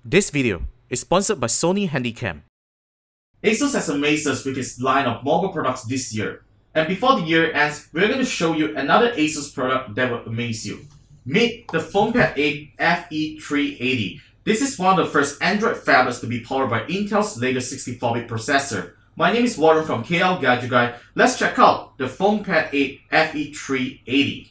This video is sponsored by Sony Handycam. ASUS has amazed us with its line of mobile products this year. And before the year ends, we're going to show you another ASUS product that will amaze you. Meet the Fonepad 8 FE380. This is one of the first Android phablets to be powered by Intel's latest 64-bit processor. My name is Warren from KLGadgetGuy. Let's check out the Fonepad 8 FE380.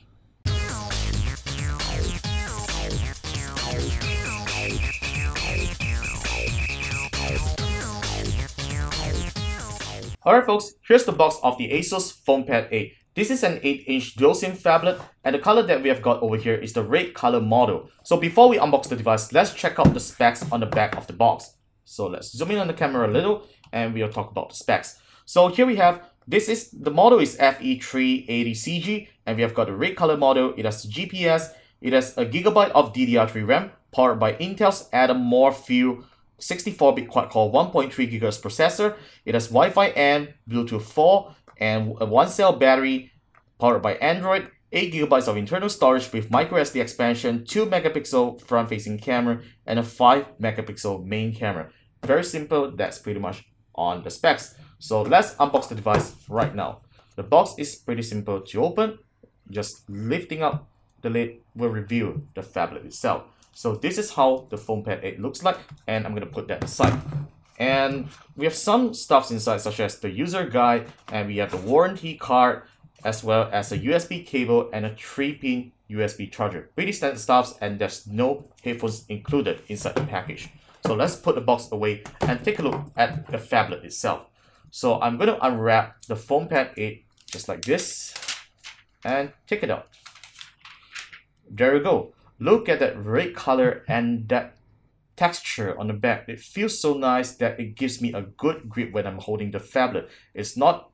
Alright folks, here's the box of the ASUS Fonepad 8. This is an 8-inch dual-SIM phablet, and the color that we have got over here is the red color model. So before we unbox the device, let's check out the specs on the back of the box. So let's zoom in on the camera a little, and we'll talk about the specs. So here we have, the model is FE380CG, and we have got the red color model. It has GPS, it has a gigabyte of DDR3 RAM, powered by Intel's Moorefield 64-bit quad-core 1.3 GHz processor. It has Wi-Fi and Bluetooth 4 and a 1-cell battery powered by Android, 8 GB of internal storage with microSD expansion, 2 megapixel front-facing camera, and a 5 megapixel main camera. Very simple, that's pretty much on the specs. So let's unbox the device right now. The box is pretty simple to open. Just lifting up the lid will reveal the phablet itself. So this is how the Fonepad 8 looks like, and I'm going to put that aside. And we have some stuffs inside, such as the user guide, and we have the warranty card, as well as a USB cable and a 3-pin USB charger. Pretty standard stuffs, and there's no headphones included inside the package. So let's put the box away and take a look at the phablet itself. So I'm going to unwrap the Fonepad 8 just like this and take it out. There we go. Look at that red color and that texture on the back. It feels so nice that it gives me a good grip when I'm holding the phablet. It's not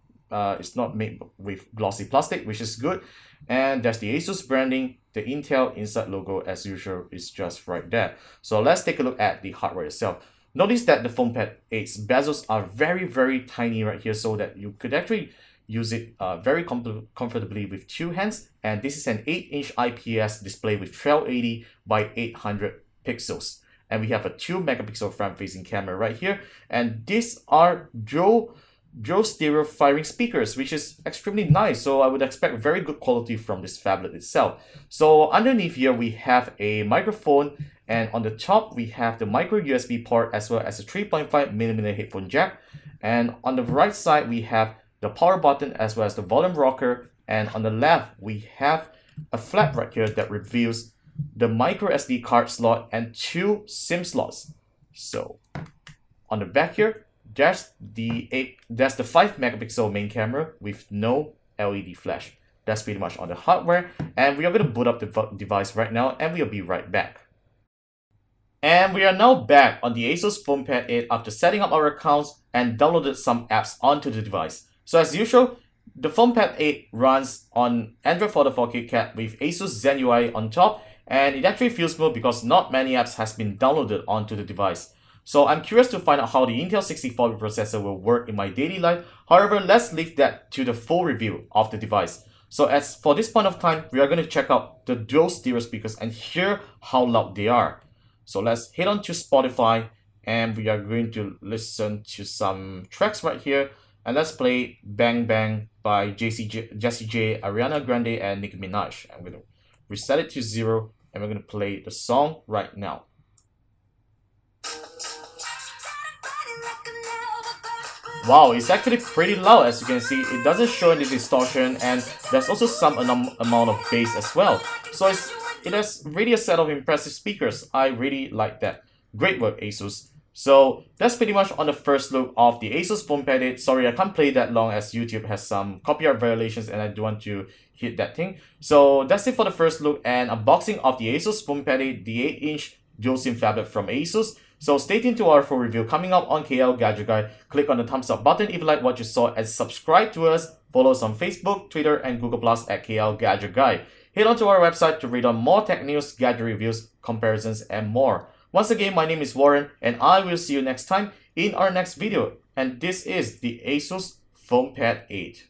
made with glossy plastic, which is good. And there's the ASUS branding. The Intel inside logo, as usual, is just right there. So let's take a look at the hardware itself. Notice that the Fonepad 8's bezels are very tiny right here, so that you could actually use it very comfortably with two hands. And this is an 8-inch IPS display with 1280 by 800 pixels. And we have a 2 megapixel front-facing camera right here. And these are dual stereo firing speakers, which is extremely nice. So I would expect very good quality from this phablet itself. So underneath here, we have a microphone. And on the top, we have the micro USB port, as well as a 3.5mm headphone jack. And on the right side, we have the power button as well as the volume rocker, and on the left we have a flap right here that reveals the micro SD card slot and 2 SIM slots. So on the back here, there's the 5 megapixel main camera with no LED flash. That's pretty much on the hardware, and we are going to boot up the device right now, and we'll be right back. And we are now back on the ASUS Fonepad 8 after setting up our accounts and downloaded some apps onto the device. So as usual, the Fonepad 8 runs on Android 4.4 KitKat with ASUS Zen UI on top, and it actually feels smooth because not many apps has been downloaded onto the device. So I'm curious to find out how the Intel 64-bit processor will work in my daily life. However, let's leave that to the full review of the device. So as for this point of time, we are going to check out the dual stereo speakers and hear how loud they are. So let's head on to Spotify, and we are going to listen to some tracks right here. And let's play Bang Bang by Jessie J, Ariana Grande, and Nicki Minaj. I'm going to reset it to 0, and we're going to play the song right now. Wow, it's actually pretty loud, as you can see. It doesn't show any distortion, and there's also some amount of bass as well. So it has really a set of impressive speakers. I really like that. Great work, ASUS. So that's pretty much on the first look of the ASUS Fonepad 8. Sorry, I can't play that long as YouTube has some copyright violations and I don't want to hit that thing. So that's it for the first look and unboxing of the ASUS Fonepad 8, the 8-inch dual-SIM phablet from ASUS. So stay tuned to our full review coming up on KLGadgetGuy. Click on the thumbs up button if you like what you saw and subscribe to us. Follow us on Facebook, Twitter, and Google+ at KLGadgetGuy. Head on to our website to read on more tech news, gadget reviews, comparisons, and more. Once again, my name is Warren, and I will see you next time in our next video. And this is the ASUS Fonepad 8.